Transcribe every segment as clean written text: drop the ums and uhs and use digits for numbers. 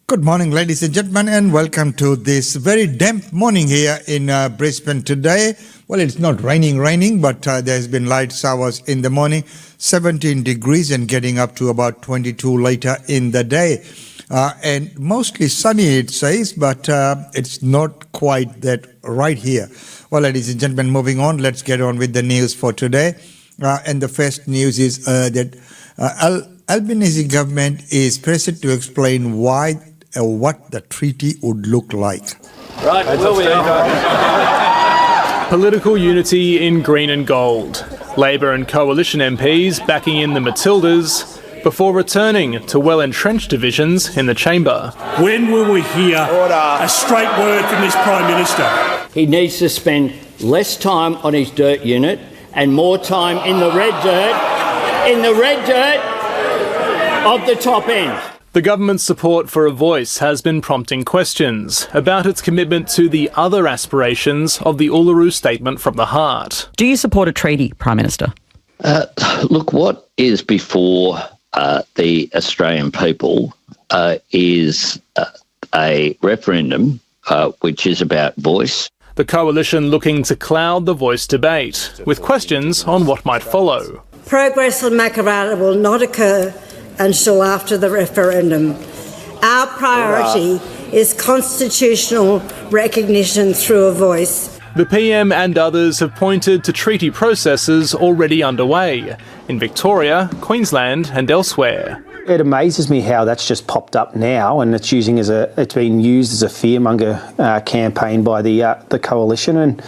Good morning, ladies and gentlemen, and welcome to this very damp morning here in Brisbane today. Well, it's not raining, but there's been light showers in the morning, 17 degrees and getting up to about 22 later in the day. And mostly sunny, it says, but it's not quite that right here. Well, ladies and gentlemen, moving on, let's get on with the news for today. And the first news is that Albanese government is present to explain why what the treaty would look like. Right, will we? Political unity in green and gold. Labor and coalition MPs backing in the Matildas before returning to well-entrenched divisions in the chamber. When will we hear a straight word from this Prime Minister? He needs to spend less time on his dirt unit and more time in the red dirt of the top end. The government's support for a voice has been prompting questions about its commitment to the other aspirations of the Uluru Statement from the Heart. Do you support a treaty, Prime Minister? Look, what is before the Australian people is a referendum which is about voice. The coalition looking to cloud the voice debate, with questions on what might follow. Progress on Makarrata will not occur until after the referendum. Our priority is constitutional recognition through a voice. The PM and others have pointed to treaty processes already underway in Victoria, Queensland and elsewhere. It amazes me how that's just popped up now, and it's been used as a fearmonger campaign by the coalition. And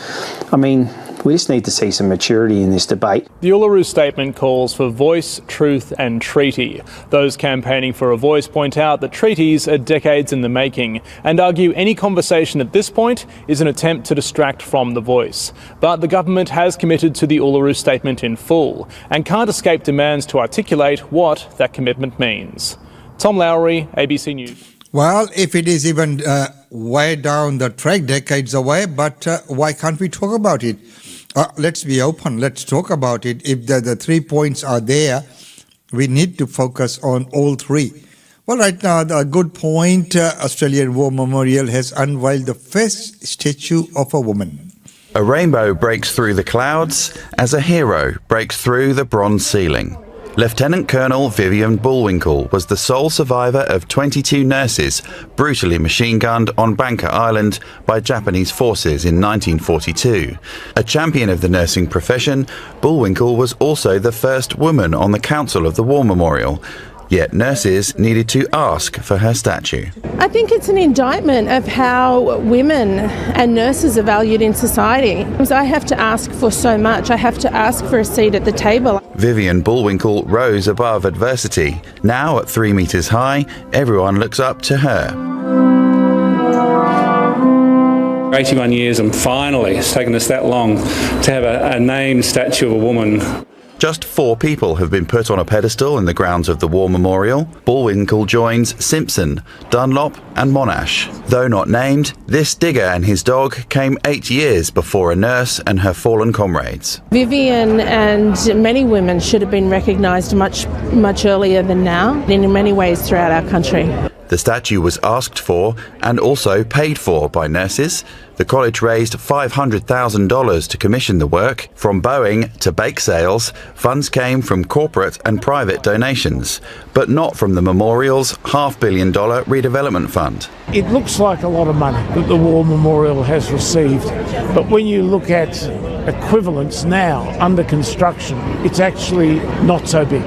I mean, we just need to see some maturity in this debate. The Uluru Statement calls for voice, truth and treaty. Those campaigning for a voice point out that treaties are decades in the making and argue any conversation at this point is an attempt to distract from the voice. But the government has committed to the Uluru Statement in full and can't escape demands to articulate what that commitment means. Tom Lowry, ABC News. Well, if it is even way down the track, decades away, but why can't we talk about it? Let's be open. Let's talk about it. If the 3 points are there, we need to focus on all three. Well, right now, a good point. Australian War Memorial has unveiled the first statue of a woman. A rainbow breaks through the clouds as a hero breaks through the bronze ceiling. Lieutenant Colonel Vivian Bullwinkle was the sole survivor of 22 nurses brutally machine-gunned on Banker Island by Japanese forces in 1942. A champion of the nursing profession, Bullwinkle was also the first woman on the Council of the War Memorial. Yet nurses needed to ask for her statue. I think it's an indictment of how women and nurses are valued in society. Because I have to ask for so much. I have to ask for a seat at the table. Vivian Bullwinkle rose above adversity. Now at 3 metres high, everyone looks up to her. 81 years, and finally it's taken us that long to have a named statue of a woman. Just 4 people have been put on a pedestal in the grounds of the War Memorial. Bullwinkle joins Simpson, Dunlop and Monash. Though not named, this digger and his dog came 8 years before a nurse and her fallen comrades. Vivian and many women should have been recognised much earlier than now, in many ways throughout our country. The statue was asked for and also paid for by nurses. The college raised $500,000 to commission the work. From Boeing to bake sales, funds came from corporate and private donations, but not from the memorial's $500 million redevelopment fund. It looks like a lot of money that the War Memorial has received, but when you look at equivalents now under construction, it's actually not so big.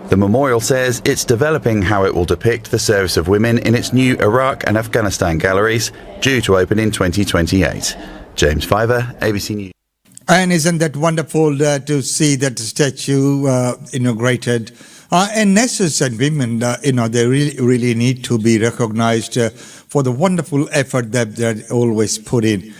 The memorial says it's developing how it will depict the service of women in its new Iraq and Afghanistan galleries, due to open in 2028. James Fiver, ABC News. And isn't that wonderful to see that statue inaugurated? And nurses and women, they really need to be recognized for the wonderful effort that they always put in.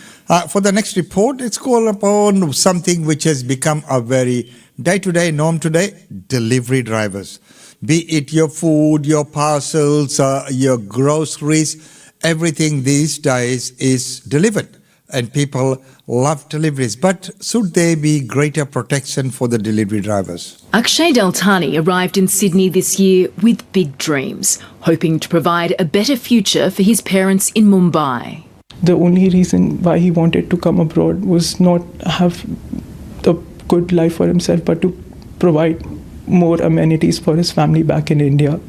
For the next report, it's called upon something which has become a very day-to-day norm today, delivery drivers. Be it your food, your parcels, your groceries, everything these days is delivered. and people love deliveries. But should there be greater protection for the delivery drivers? Akshay Daltani arrived in Sydney this year with big dreams, hoping to provide a better future for his parents in Mumbai. The only reason why he wanted to come abroad was not have a good life for himself, but to provide more amenities for his family back in India.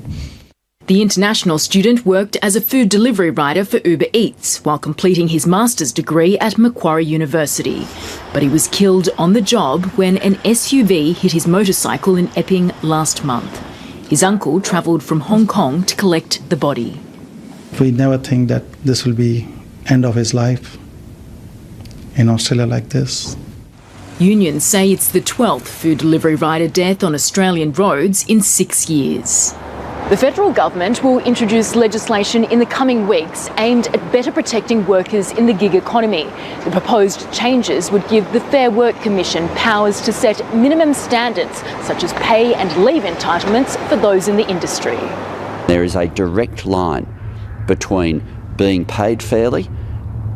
The international student worked as a food delivery rider for Uber Eats while completing his master's degree at Macquarie University. But he was killed on the job when an SUV hit his motorcycle in Epping last month. His uncle travelled from Hong Kong to collect the body. We never think that this will be end of his life in Australia like this. Unions say it's the 12th food delivery rider death on Australian roads in 6 years. The federal government will introduce legislation in the coming weeks aimed at better protecting workers in the gig economy. The proposed changes would give the Fair Work Commission powers to set minimum standards such as pay and leave entitlements for those in the industry. There is a direct line between being paid fairly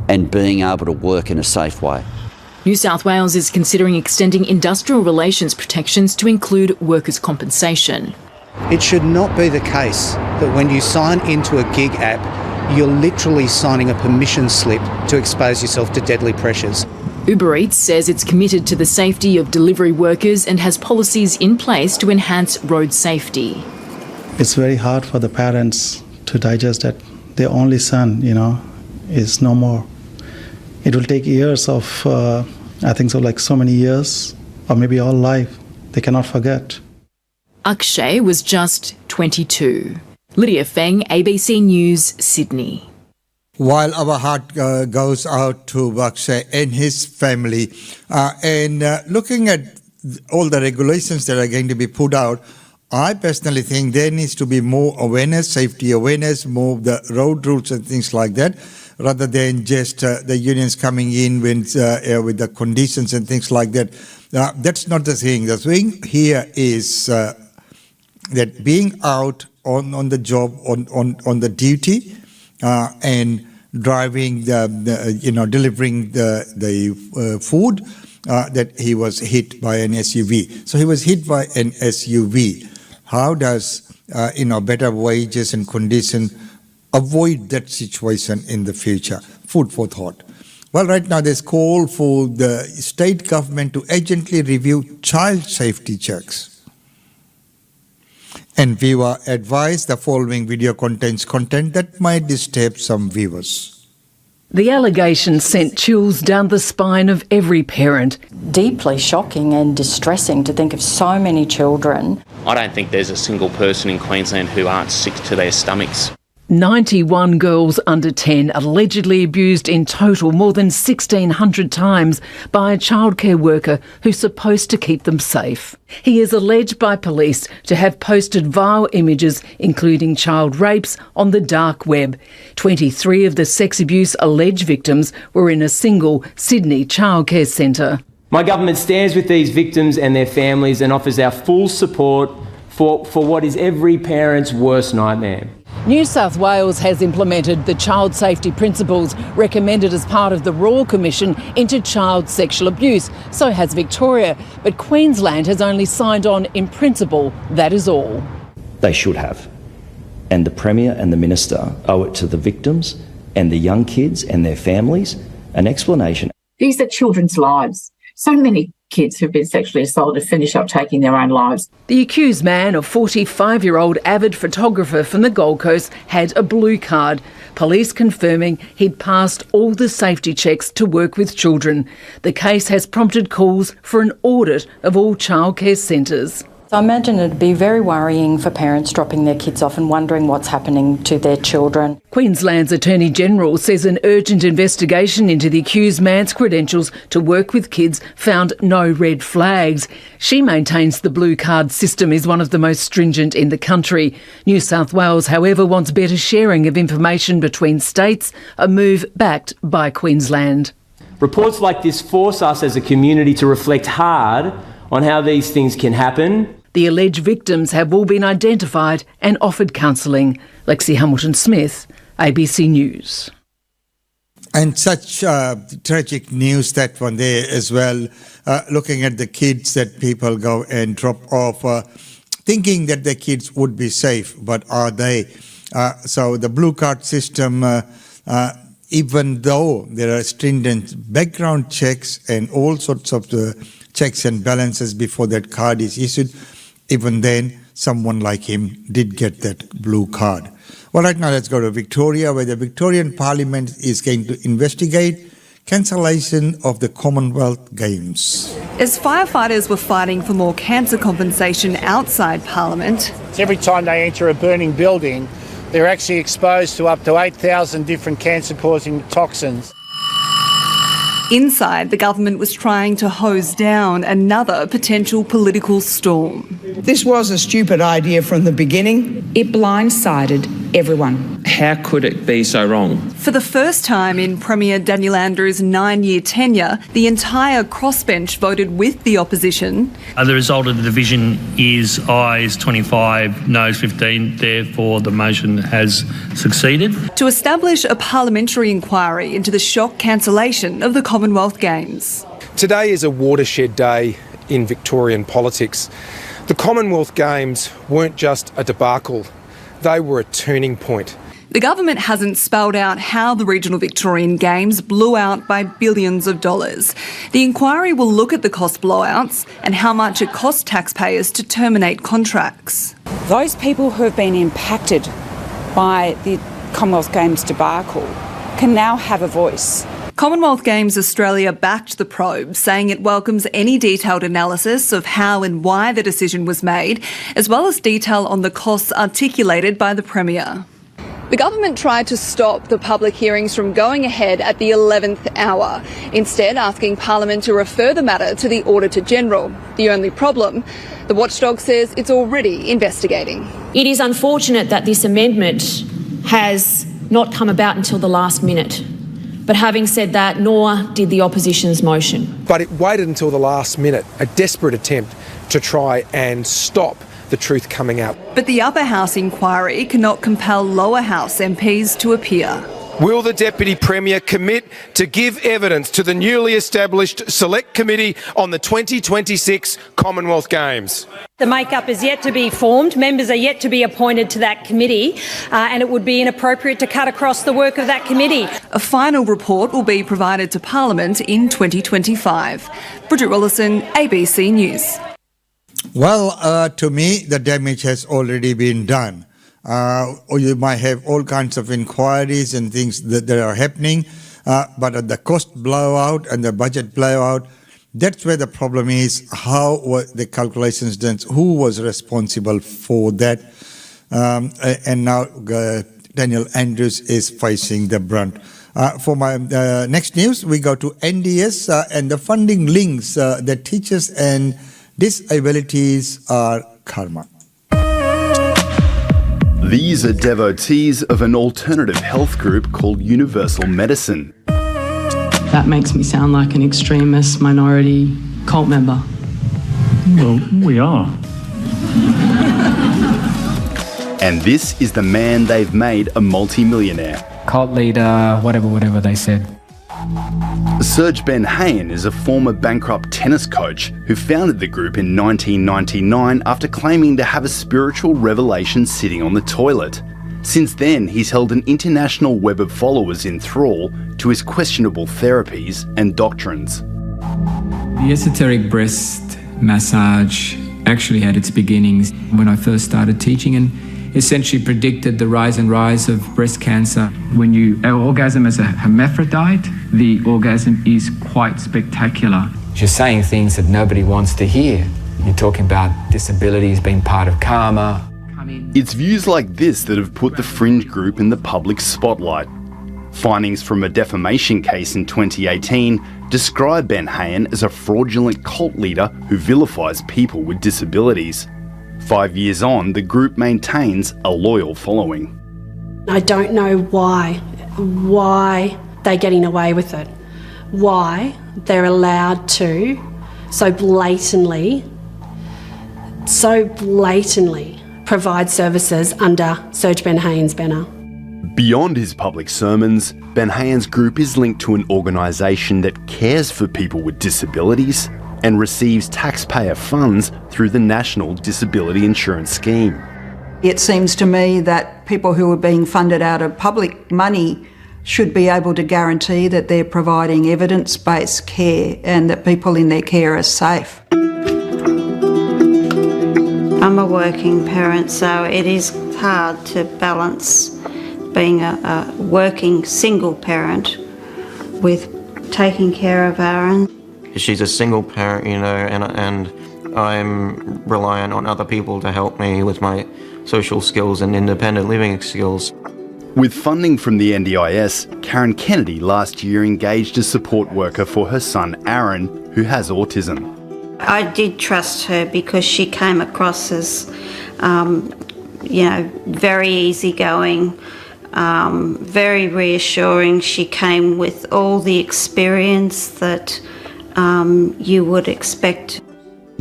and being able to work in a safe way. New South Wales is considering extending industrial relations protections to include workers' compensation. It should not be the case that when you sign into a gig app, you're literally signing a permission slip to expose yourself to deadly pressures. Uber Eats says it's committed to the safety of delivery workers and has policies in place to enhance road safety. It's very hard for the parents to digest that their only son, is no more. It will take years of, so many years, or maybe all life. They cannot forget. Akshay was just 22. Lydia Feng, ABC News, Sydney. While our heart goes out to Akshay and his family, and looking at all the regulations that are going to be put out, I personally think there needs to be more awareness, safety awareness, more the road rules and things like that, rather than just the unions coming in with the conditions and things like that. That's not the thing. The thing here is that being out on the job, on the duty, and driving delivering the food, that he was hit by an SUV. So he was hit by an SUV. How does better wages and conditions avoid that situation in the future? Food for thought. Well, right now there's call for the state government to urgently review child safety checks. And viewer advice, the following video contains content that might disturb some viewers. The allegation sent chills down the spine of every parent. Deeply shocking and distressing to think of so many children. I don't think there's a single person in Queensland who aren't sick to their stomachs. 91 girls under 10 allegedly abused in total more than 1,600 times by a childcare worker who's supposed to keep them safe. He is alleged by police to have posted vile images, including child rapes, on the dark web. 23 of the sex abuse alleged victims were in a single Sydney childcare centre. My government stands with these victims and their families and offers our full support for what is every parent's worst nightmare. New South Wales has implemented the child safety principles recommended as part of the Royal Commission into child sexual abuse. So has Victoria. But Queensland has only signed on in principle. That is all. They should have. And the Premier and the Minister owe it to the victims and the young kids and their families an explanation. These are children's lives. So many kids who've been sexually assaulted finish up taking their own lives. The accused man, a 45-year-old avid photographer from the Gold Coast, had a blue card. Police confirming he'd passed all the safety checks to work with children. The case has prompted calls for an audit of all childcare centres. So I imagine it'd be very worrying for parents dropping their kids off and wondering what's happening to their children. Queensland's Attorney-General says an urgent investigation into the accused man's credentials to work with kids found no red flags. She maintains the blue card system is one of the most stringent in the country. New South Wales, however, wants better sharing of information between states, a move backed by Queensland. Reports like this force us as a community to reflect hard on how these things can happen. The alleged victims have all been identified and offered counselling. Lexi Hamilton-Smith, ABC News. And such tragic news, that one there as well, looking at the kids that people go and drop off, thinking that their kids would be safe, but are they? So the blue card system, even though there are stringent background checks and all sorts of checks and balances before that card is issued, even then someone like him did get that blue card. Well, right now let's go to Victoria, where the Victorian Parliament is going to investigate cancellation of the Commonwealth Games. As firefighters were fighting for more cancer compensation outside Parliament, every time they enter a burning building, they're actually exposed to up to 8,000 different cancer-causing toxins. inside the government was trying to hose down another potential political storm. This was a stupid idea from the beginning. It blindsided everyone. How could it be so wrong? For the first time in Premier Daniel Andrews' 9-year tenure, the entire crossbench voted with the opposition. The result of the division is ayes 25, noes 15, therefore the motion has succeeded. To establish a parliamentary inquiry into the shock cancellation of the Commonwealth Games. Today is a watershed day in Victorian politics. The Commonwealth Games weren't just a debacle, they were a turning point. The government hasn't spelled out how the regional Victorian Games blew out by billions of dollars. The inquiry will look at the cost blowouts and how much it cost taxpayers to terminate contracts. Those people who have been impacted by the Commonwealth Games debacle can now have a voice. Commonwealth Games Australia backed the probe, saying it welcomes any detailed analysis of how and why the decision was made, as well as detail on the costs articulated by the Premier. The government tried to stop the public hearings from going ahead at the 11th hour, instead asking Parliament to refer the matter to the Auditor-General. The only problem, the watchdog says it's already investigating. It is unfortunate that this amendment has not come about until the last minute. But having said that, nor did the opposition's motion. But it waited until the last minute, a desperate attempt to try and stop the truth coming out. But the upper house inquiry cannot compel lower house MPs to appear. Will the Deputy Premier commit to give evidence to the newly established Select Committee on the 2026 Commonwealth Games? The makeup is yet to be formed. Members are yet to be appointed to that committee, and it would be inappropriate to cut across the work of that committee. A final report will be provided to Parliament in 2025. Bridget Rollison, ABC News. Well, to me, the damage has already been done. Or you might have all kinds of inquiries and things that are happening, but at the cost blowout and the budget blowout, that's where the problem is. How were the calculations done? Who was responsible for that? And now Daniel Andrews is facing the brunt. For my next news, we go to NDS and the funding links that teachers and disabilities are karma. These are devotees of an alternative health group called Universal Medicine. That makes me sound like an extremist minority cult member. Well, we are. And this is the man they've made a multi-millionaire. Cult leader, whatever they said. Serge Ben Hayen is a former bankrupt tennis coach who founded the group in 1999 after claiming to have a spiritual revelation sitting on the toilet. Since then, he's held an international web of followers in thrall to his questionable therapies and doctrines. The esoteric breast massage actually had its beginnings when I first started teaching and essentially predicted the rise and rise of breast cancer. When you orgasm as a hermaphrodite, the orgasm is quite spectacular. You're saying things that nobody wants to hear. You're talking about disabilities being part of karma. It's views like this that have put the fringe group in the public spotlight. Findings from a defamation case in 2018 describe Ben Hayen as a fraudulent cult leader who vilifies people with disabilities. 5 years on, the group maintains a loyal following. I don't know why they're getting away with it. Why they're allowed to so blatantly provide services under Serge Ben Hayen's banner. Beyond his public sermons, Ben Hayen's group is linked to an organisation that cares for people with disabilities and receives taxpayer funds through the National Disability Insurance Scheme. It seems to me that people who are being funded out of public money should be able to guarantee that they're providing evidence-based care and that people in their care are safe. I'm a working parent, so it is hard to balance being a working single parent with taking care of Aaron. She's a single parent, you know, and I'm reliant on other people to help me with my social skills and independent living skills. With funding from the NDIS, Karen Kennedy last year engaged a support worker for her son Aaron, who has autism. I did trust her because she came across as, very easygoing, very reassuring. She came with all the experience that you would expect.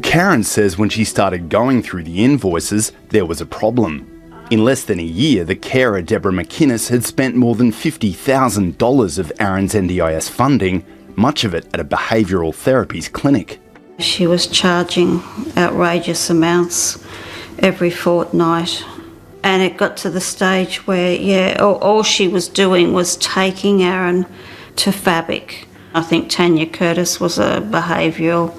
Karen says when she started going through the invoices, there was a problem. In less than a year, the carer Deborah McInnes had spent more than $50,000 of Aaron's NDIS funding, much of it at a behavioural therapies clinic. She was charging outrageous amounts every fortnight. And it got to the stage where, all she was doing was taking Aaron to Fabic. I think Tanya Curtis was a behavioural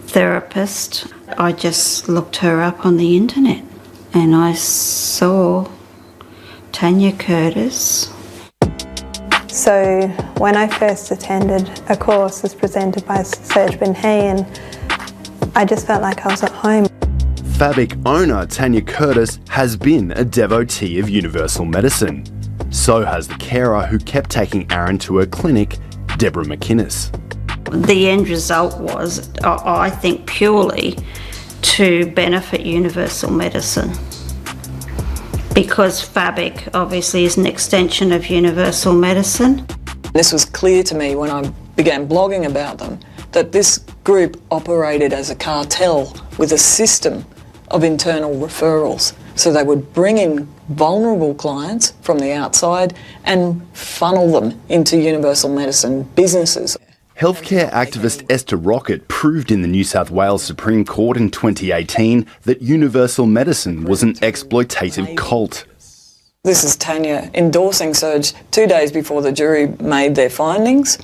therapist. I just looked her up on the internet and I saw Tanya Curtis. So when I first attended a course as presented by Serge Ben Hayen, I just felt like I was at home. Fabic owner Tanya Curtis has been a devotee of universal medicine. So has the carer who kept taking Aaron to her clinic, Deborah McInnes. The end result was, I think, purely to benefit universal medicine, because Fabic obviously is an extension of universal medicine. This was clear to me when I began blogging about them, that this group operated as a cartel with a system of internal referrals. So they would bring in vulnerable clients from the outside and funnel them into universal medicine businesses. Healthcare activist Esther Rocket proved in the New South Wales Supreme Court in 2018 that universal medicine was an exploitative cult. This is Tanya endorsing Serge 2 days before the jury made their findings,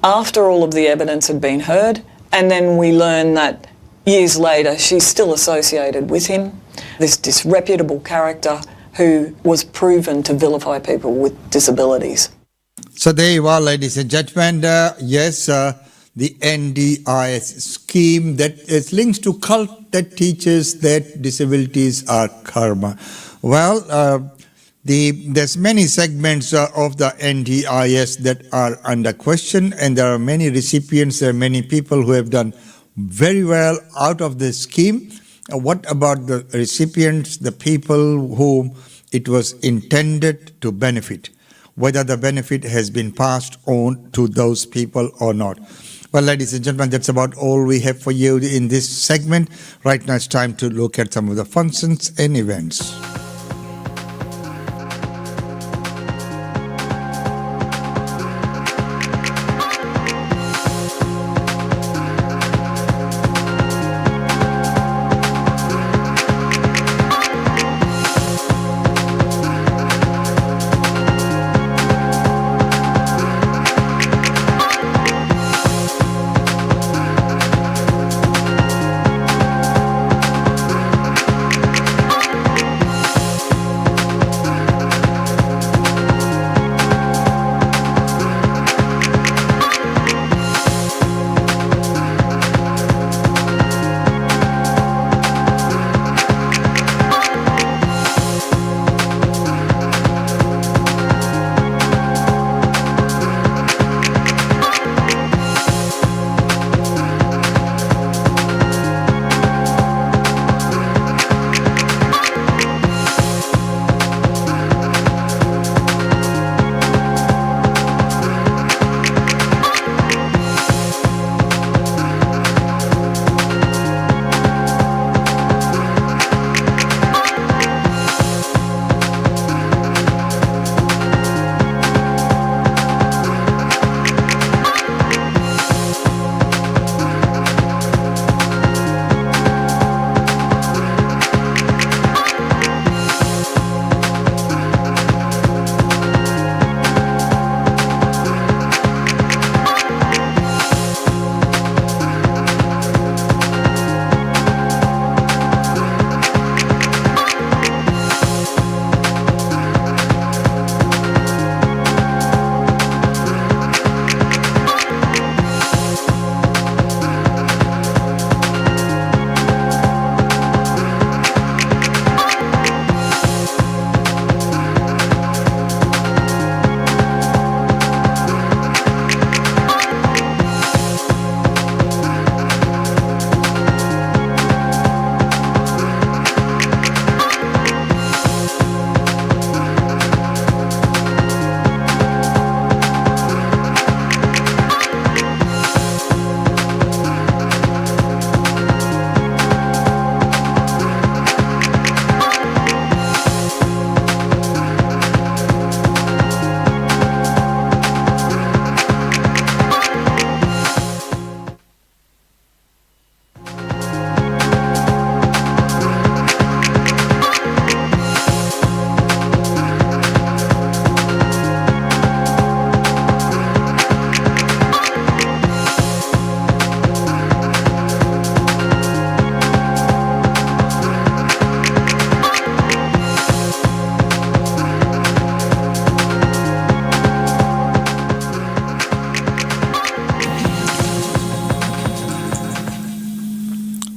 after all of the evidence had been heard, and then we learn that years later she's still associated with him, this disreputable character who was proven to vilify people with disabilities. So there you are, ladies and gentlemen. The NDIS scheme that is linked to cult that teaches that disabilities are karma. Well, there's many segments of the NDIS that are under question, and there are many recipients, there are many people who have done very well out of this scheme. What about the recipients, the people whom it was intended to benefit? Whether the benefit has been passed on to those people or not. Well, ladies and gentlemen, that's about all we have for you in this segment. Right now it's time to look at some of the functions and events.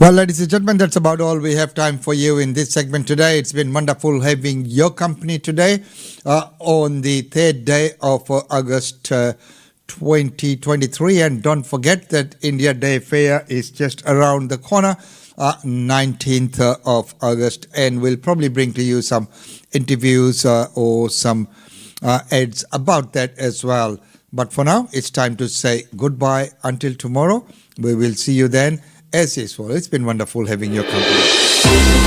Well, ladies and gentlemen, that's about all we have time for you in this segment today. It's been wonderful having your company today on the 3rd day of August 2023. And don't forget that India Day Fair is just around the corner, 19th of August. And we'll probably bring to you some interviews or some ads about that as well. But for now, it's time to say goodbye until tomorrow. We will see you then. As usual, it's been wonderful having your company.